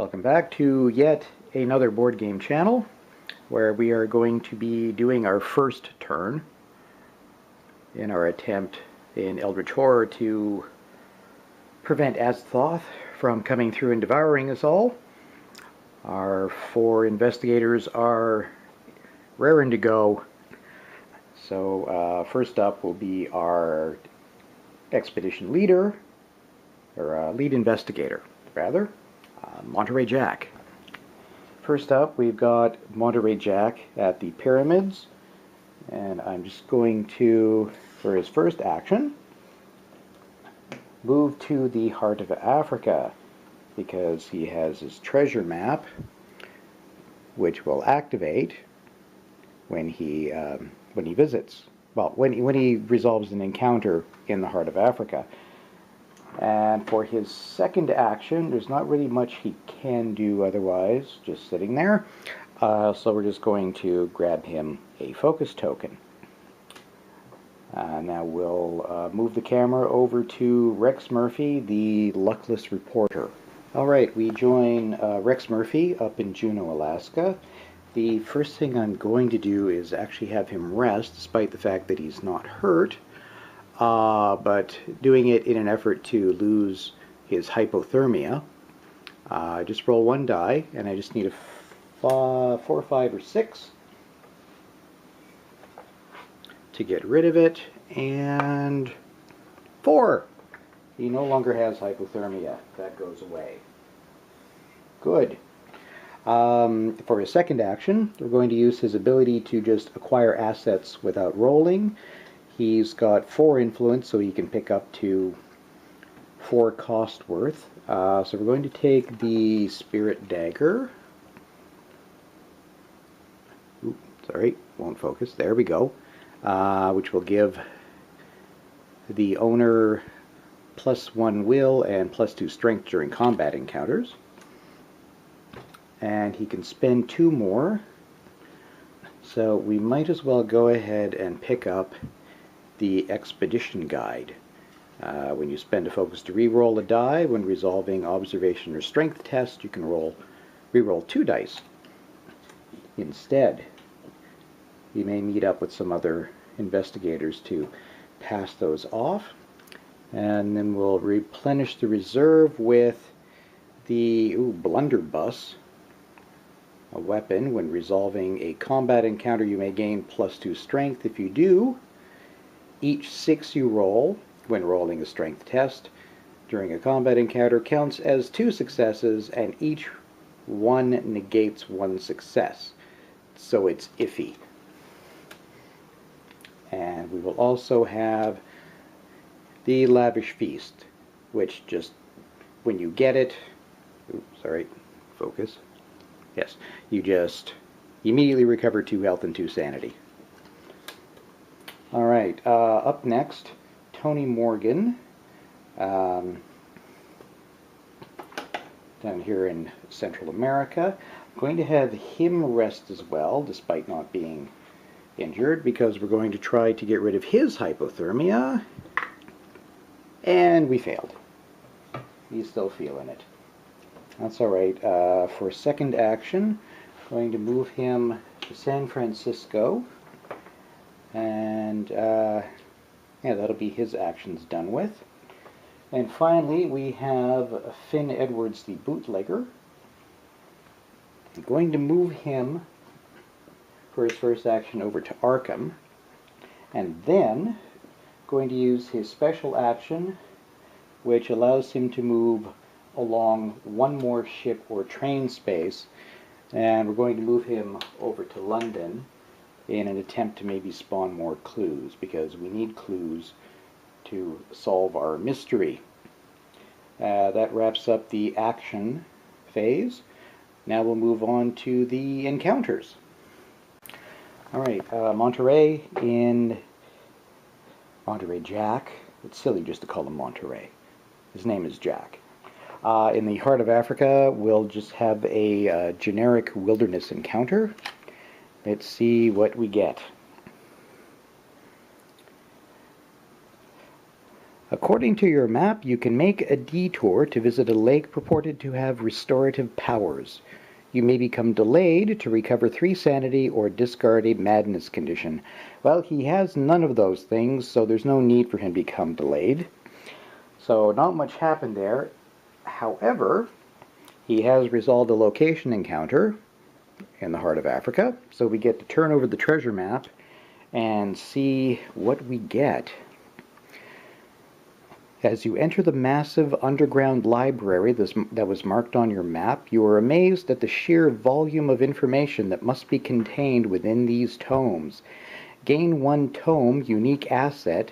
Welcome back to yet another board game channel where we are going to be doing our first turn in our attempt in Eldritch Horror to prevent Azathoth from coming through and devouring us all. Our 4 investigators are raring to go. So first up will be our expedition leader, or lead investigator, rather. Monterey Jack. First up, we've got Monterey Jack at the pyramids, and I'm just going to, for his first action, move to the heart of Africa because he has his treasure map, which will activate when he visits. Well, when he resolves an encounter in the heart of Africa. And for his second action, there's not really much he can do otherwise, just sitting there. So we're just going to grab him a focus token. Now we'll move the camera over to Rex Murphy, the luckless reporter. Alright, we join Rex Murphy up in Juneau, Alaska. The first thing I'm going to do is actually have him rest, despite the fact that he's not hurt. But doing it in an effort to lose his hypothermia. Just roll 1 die, and I just need a 4, 5, or 6 to get rid of it, and 4! He no longer has hypothermia. That goes away. Good. For his second action, we're going to use his ability to just acquire assets without rolling. He's got 4 influence, so he can pick up to 4 cost worth. So we're going to take the Spirit Dagger. Oops, sorry, won't focus. There we go. Which will give the owner +1 will and +2 strength during combat encounters. And he can spend 2 more. So we might as well go ahead and pick up the Expedition Guide. When you spend a focus to re-roll a die, when resolving observation or strength test, you can re-roll 2 dice. Instead, you may meet up with some other investigators to pass those off. And then we'll replenish the reserve with the Blunderbuss, a weapon. When resolving a combat encounter, you may gain +2 strength. If you do, each 6 you roll when rolling a strength test during a combat encounter counts as 2 successes, and each 1 negates 1 success. So it's iffy. And we will also have the Lavish Feast, which just, when you get it, oops, sorry, focus. Yes, you just immediately recover 2 health and 2 sanity. Alright, up next, Tony Morgan, down here in Central America. I'm going to have him rest as well, despite not being injured, because we're going to try to get rid of his hypothermia, and we failed. He's still feeling it. That's alright. For second action, I'm going to move him to San Francisco. And yeah, that'll be his actions done with. And finally, we have Finn Edwards, the bootlegger. I'm going to move him for his first action over to Arkham, and then going to use his special action, which allows him to move along 1 more ship or train space, and we're going to move him over to London in an attempt to maybe spawn more clues, because we need clues to solve our mystery. That wraps up the action phase. Now we'll move on to the encounters. Alright, Monterey Jack. It's silly just to call him Monterey. His name is Jack. In the heart of Africa, we'll just have a generic wilderness encounter. Let's see what we get. According to your map, you can make a detour to visit a lake purported to have restorative powers. You may become delayed to recover 3 sanity or discard a madness condition. Well, he has none of those things, so there's no need for him to become delayed. So not much happened there. However, he has resolved a location encounter in the heart of Africa, so we get to turn over the treasure map and see what we get. As you enter the massive underground library that was marked on your map, you are amazed at the sheer volume of information that must be contained within these tomes. Gain 1 tome, unique asset,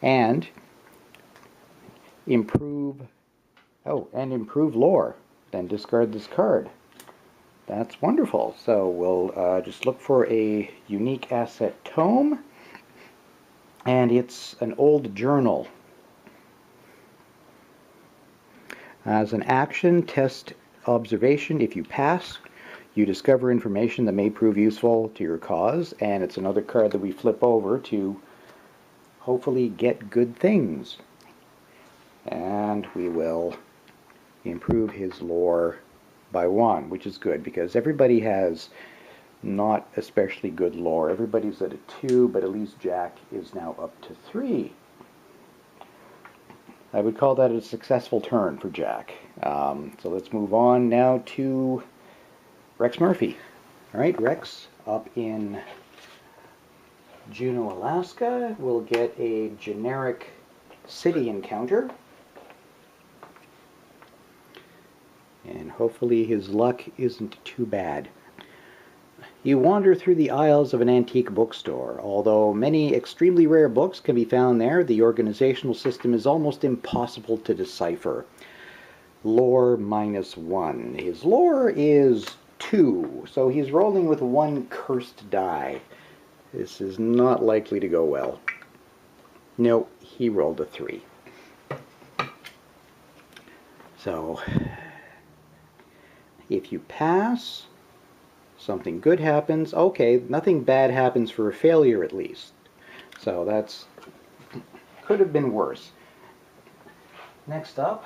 and improve lore. Then discard this card. That's wonderful. So we'll just look for a unique asset tome, and it's an old journal. As an action, test observation. If you pass, you discover information that may prove useful to your cause, and it's another card that we flip over to hopefully get good things. And we will improve his lore by 1, which is good, because everybody has not especially good lore. Everybody's at a 2, but at least Jack is now up to 3. I would call that a successful turn for Jack. So let's move on now to Rex Murphy. All right, Rex up in Juneau, Alaska, will get a generic city encounter. And hopefully his luck isn't too bad. You wander through the aisles of an antique bookstore. Although many extremely rare books can be found there, the organizational system is almost impossible to decipher. Lore -1. His lore is 2, so he's rolling with 1 cursed die. This is not likely to go well. No, he rolled a 3. So, if you pass, something good happens. Okay, nothing bad happens for a failure at least. So that's could have been worse. Next up,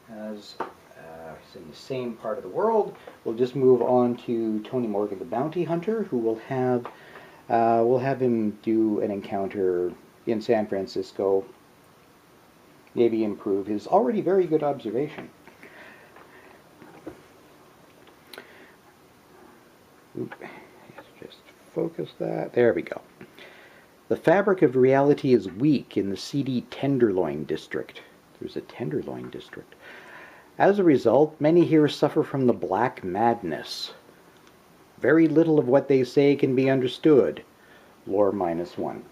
as it's in the same part of the world, we'll just move on to Tony Morgan, the bounty hunter, who will have we'll have him do an encounter in San Francisco. Maybe improve his already very good observation. Let's just focus that. There we go. The fabric of reality is weak in the seedy Tenderloin district. There's a Tenderloin district. As a result, many here suffer from the Black Madness. Very little of what they say can be understood. Lore -1.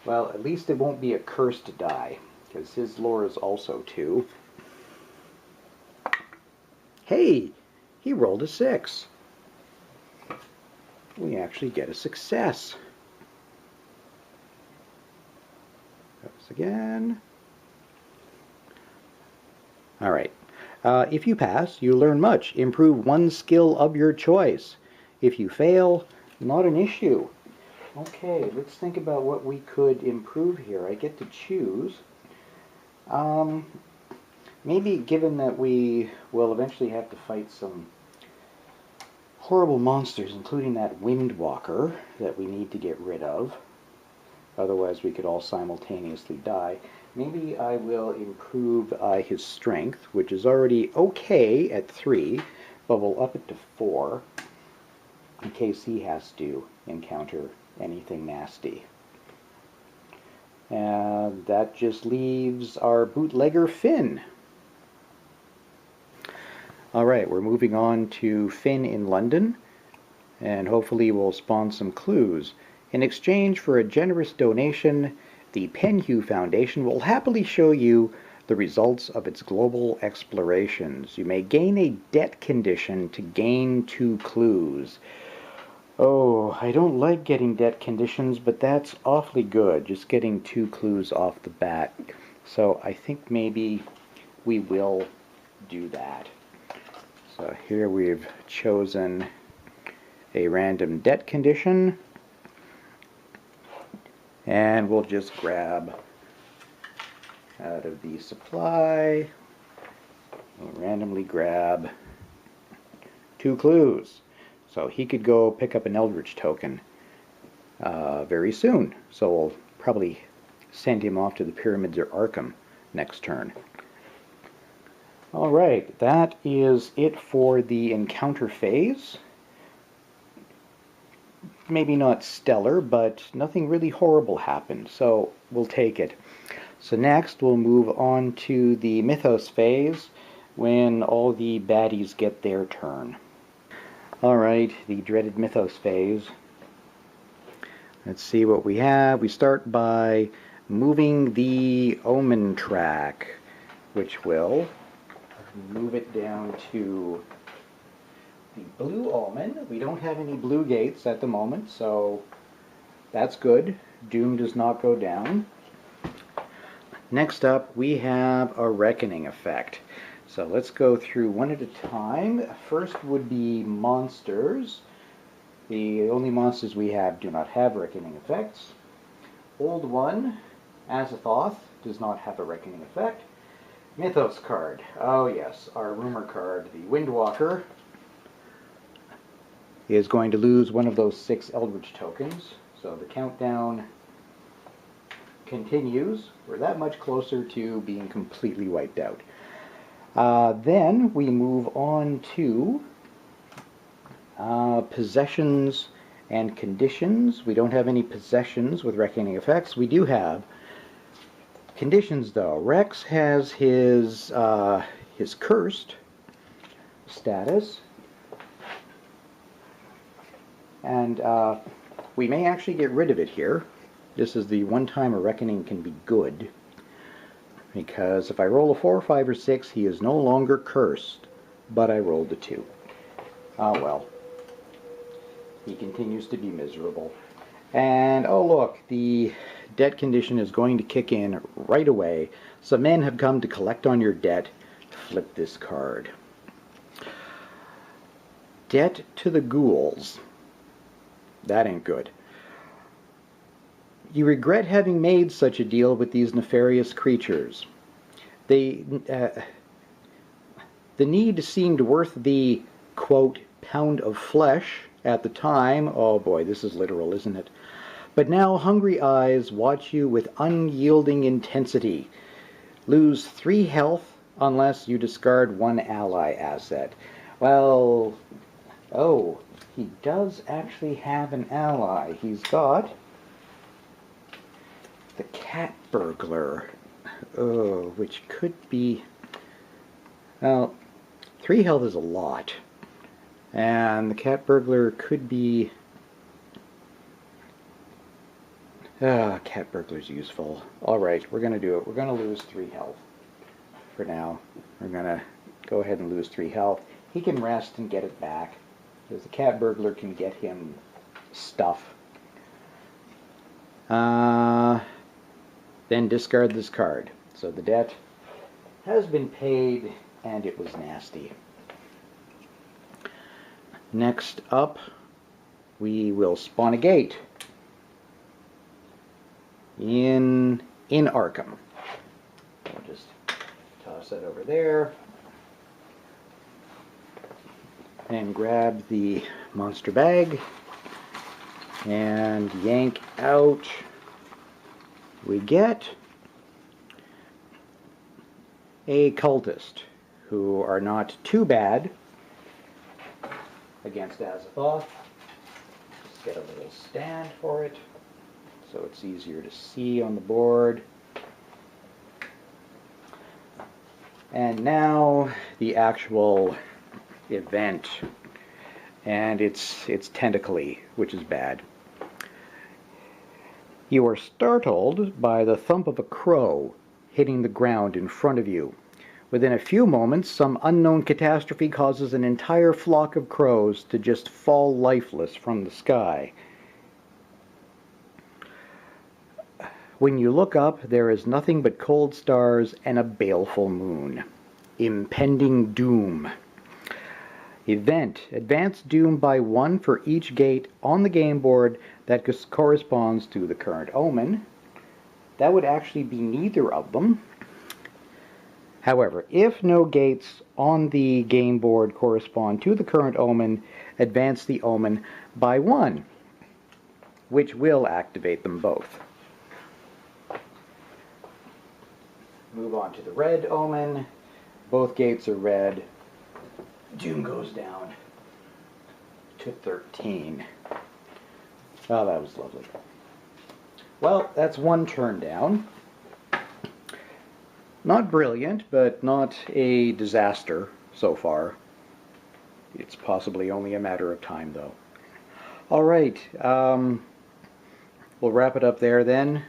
Well, at least it won't be a cursed die, because his lore is also 2. Hey! He rolled a 6. We actually get a success. Goes again. Alright. If you pass, you learn much. Improve 1 skill of your choice. If you fail, not an issue. Okay, let's think about what we could improve here. I get to choose. Maybe given that we will eventually have to fight some horrible monsters, including that Windwalker that we need to get rid of. Otherwise we could all simultaneously die. Maybe I will improve his strength, which is already okay at 3, but we'll up it to 4 in case he has to encounter anything nasty. And that just leaves our bootlegger Finn. Alright, we're moving on to Finn in London, and hopefully we'll spawn some clues. In exchange for a generous donation, the Penhew Foundation will happily show you the results of its global explorations. You may gain a debt condition to gain 2 clues. Oh, I don't like getting debt conditions, but that's awfully good, just getting 2 clues off the bat. So I think maybe we will do that. So here we've chosen a random debt condition, and we'll just grab out of the supply, we'll randomly grab 2 clues. So he could go pick up an Eldritch token very soon. So we'll probably send him off to the Pyramids or Arkham next turn. Alright, that is it for the encounter phase. Maybe not stellar, but nothing really horrible happened, so we'll take it. So next we'll move on to the Mythos phase, when all the baddies get their turn. Alright, the dreaded Mythos phase. Let's see what we have. We start by moving the Omen track, which will move it down to the blue Omen. We don't have any blue gates at the moment, so that's good. Doom does not go down. Next up, we have a Reckoning effect. So let's go through one at a time. First would be monsters. The only monsters we have do not have Reckoning effects. Old one, Azathoth, does not have a Reckoning effect. Mythos card. Oh yes, our rumor card, the Windwalker, is going to lose one of those 6 Eldritch tokens. So the countdown continues. We're that much closer to being completely wiped out. Then we move on to possessions and conditions. We don't have any possessions with Reckoning effects. We do have conditions though. Rex has his cursed status, and we may actually get rid of it here. This is the one time a Reckoning can be good, because if I roll a 4, 5, or 6, he is no longer cursed, but I rolled a 2. Oh well. He continues to be miserable. And oh look, the debt condition is going to kick in right away. Some men have come to collect on your debt. Flip this card. Debt to the ghouls. That ain't good. You regret having made such a deal with these nefarious creatures. The need seemed worth the, quote, pound of flesh at the time. Oh boy, this is literal, isn't it? But now hungry eyes watch you with unyielding intensity. Lose 3 health unless you discard 1 ally asset. Well, oh, he does actually have an ally. He's got the Cat Burglar, which could be, well, 3 health is a lot, and the Cat Burglar could be, Cat Burglar's useful. Alright, we're going to do it. We're going to lose 3 health for now. We're going to go ahead and lose 3 health. He can rest and get it back, because the Cat Burglar can get him stuff. Then discard this card. So the debt has been paid, and it was nasty. Next up, we will spawn a gate in Arkham. We'll just toss that over there and grab the monster bag and yank out. We get a cultist, who are not too bad against Azathoth. Just get a little stand for it so it's easier to see on the board. And now the actual event, and it's tentacly, which is bad. You are startled by the thump of a crow hitting the ground in front of you. Within a few moments, some unknown catastrophe causes an entire flock of crows to just fall lifeless from the sky. When you look up, there is nothing but cold stars and a baleful moon. Impending doom. Event. Advance doom by 1 for each gate on the game board that corresponds to the current omen. That would actually be neither of them. However, if no gates on the game board correspond to the current omen, advance the omen by 1, which will activate them both. Move on to the red omen. Both gates are red. Doom goes down to 13. Oh, that was lovely. Well, that's 1 turn down. Not brilliant, but not a disaster so far. It's possibly only a matter of time, though. All right, we'll wrap it up there then,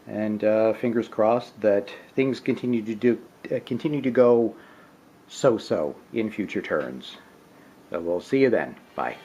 and fingers crossed that things continue to go so-so in future turns. So we'll see you then. Bye.